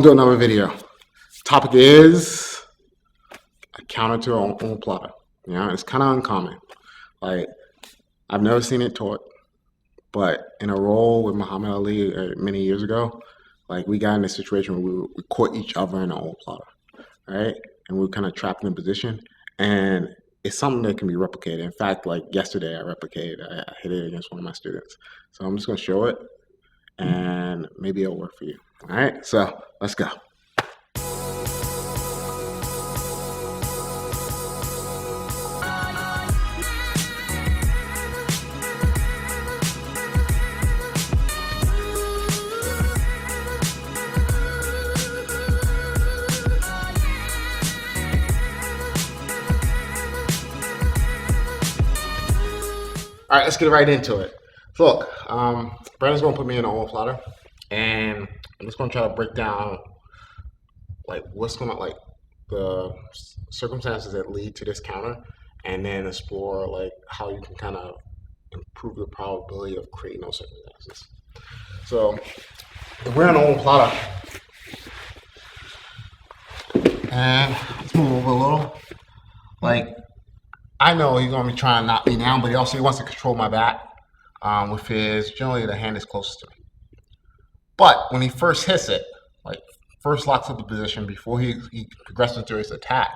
Do another video. Topic is a counter to Omoplata. You know, it's kind of uncommon. Like, I've never seen it taught, but in a role with Muhammad Ali many years ago, like we got in a situation where we caught each other in an Omoplata, right? And we were kind of trapped in a position, and it's something that can be replicated. In fact, like yesterday, I replicated. I hit it against one of my students. So I'm just gonna show it, and maybe it'll work for you. All right. So let's go. All right, let's get right into it. So look, Brandon's gonna put me in an Omoplata, and I'm just gonna try to break down like what's gonna like the circumstances that lead to this counter, and then explore like how you can kind of improve the probability of creating those circumstances. So if we're in an Omoplata, and let's move over a little. Like I know he's gonna be trying to knock me down, but he wants to control my back with his generally the hand is closest to me. But when he first hits it, like first locks up the position before he progresses into his attack,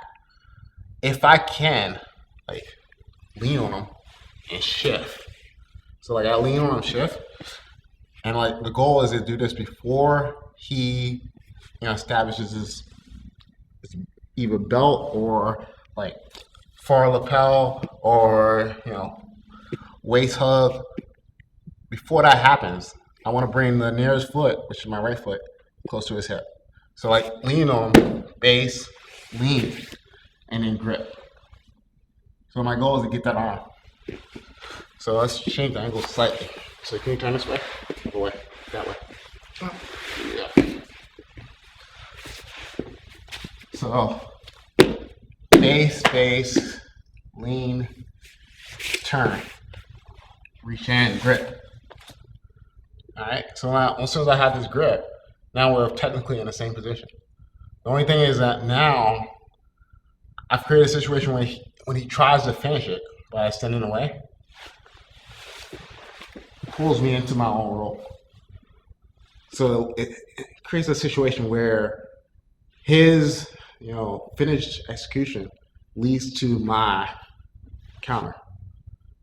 if I can like lean on him and shift. So like I lean on him, shift, and like the goal is to do this before he establishes his either belt or like far lapel or waist hug. Before that happens, I want to bring the nearest foot, which is my right foot, close to his hip. So like lean on him, base, lean, and then grip. So my goal is to get that arm. So let's change the angle slightly. So can you turn this way? Away. That way. Yeah. So base, lean, turn, reach in, grip. All right. So now, as soon as I have this grip, now we're technically in the same position. The only thing is that now I've created a situation where when he tries to finish it by extending away, pulls me into my own rope. So it creates a situation where his finished execution leads to my counter,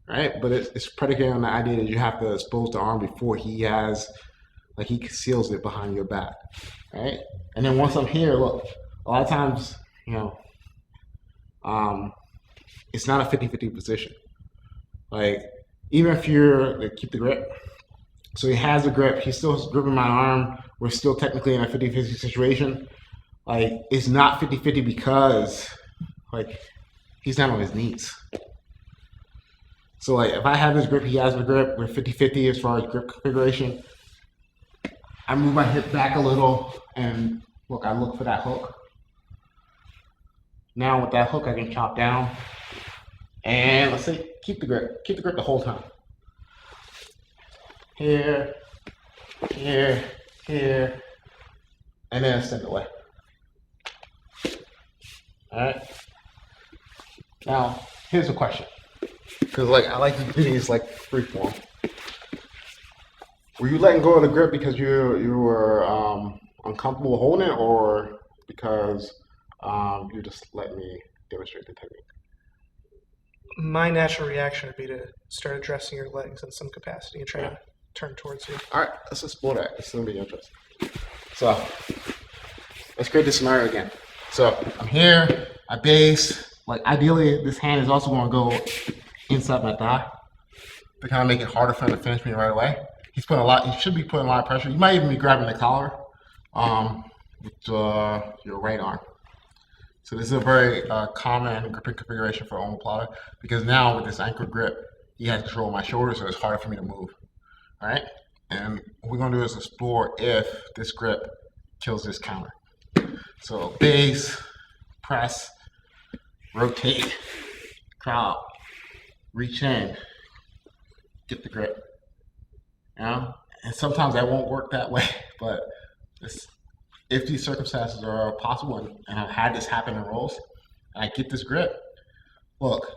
right? But it's predicated on the idea that you have to expose the arm before he conceals it behind your back, right? And then once I'm here, look, a lot of times, it's not a 50-50 position. Like even if keep the grip, so he has the grip, he's still gripping my arm. We're still technically in a 50-50 situation. Like it's not 50-50 because like he's not on his knees. So like if I have his grip, he has the grip, we're 50-50 as far as grip configuration. I move my hip back a little and look, I look for that hook. Now with that hook I can chop down and let's say keep the grip the whole time. Here, here, here, and then extend away. Alright. Now, here's a question. Because like I like to do these like free form. Were you letting go of the grip because you were uncomfortable holding it, or because you just let me demonstrate the technique? My natural reaction would be to start addressing your legs in some capacity and try to turn towards you. All right, let's explore that. It's gonna be interesting. So let's create this scenario again. So I'm here, I base. Like ideally, this hand is also going to go inside my thigh to kind of make it harder for him to finish me right away. He should be putting a lot of pressure. You might even be grabbing the collar with your right arm. So this is a very common gripping configuration for Omoplata because now with this anchor grip, he has control of my shoulder, so it's harder for me to move. All right, and what we're going to do is explore if this grip kills this counter. So base, press, rotate, crowd, reach in, get the grip. And sometimes that won't work that way, but if these circumstances are possible, and I've had this happen in rolls, and I get this grip, look,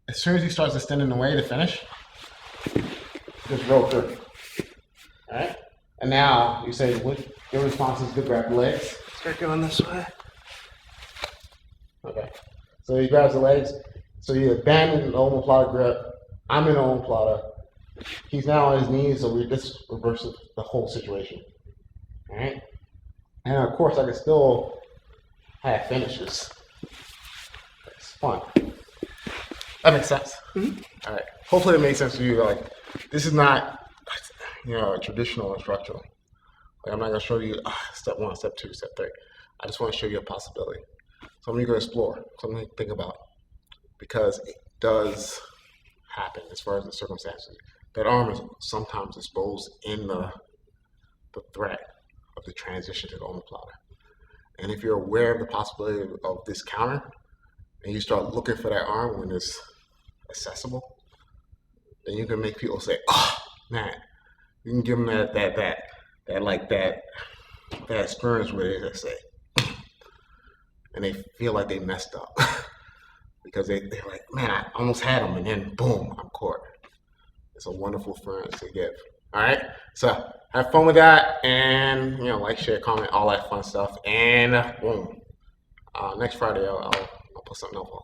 as soon as he starts extending the way to finish, just roll through. All right? And now you say, what your response is to grab the legs. Start going this way. Okay. So he grabs the legs. So you abandon the omoplata grip. I'm in omoplata. He's now on his knees, so this reverses the whole situation. All right? And of course, I can still have finishes. It's fun. That makes sense. Mm-hmm. All right. Hopefully, it makes sense to you. Like, this is not, traditional instructional. Like, I'm not gonna show you step 1, step 2, step 3. I just want to show you a possibility. Something you can explore. Something to think about, because it does happen as far as the circumstances. That arm is sometimes exposed in the threat of the transition to the omoplata. And if you're aware of the possibility of this counter, and you start looking for that arm when it's accessible, then you can make people say, "Oh man," you can give them that experience where they say, and they feel like they messed up because they're like, "Man, I almost had them, and then boom, I'm caught." It's a wonderful experience to give. All right, so have fun with that, and like, share, comment, all that fun stuff, and boom. Next Friday, I'll put something else on.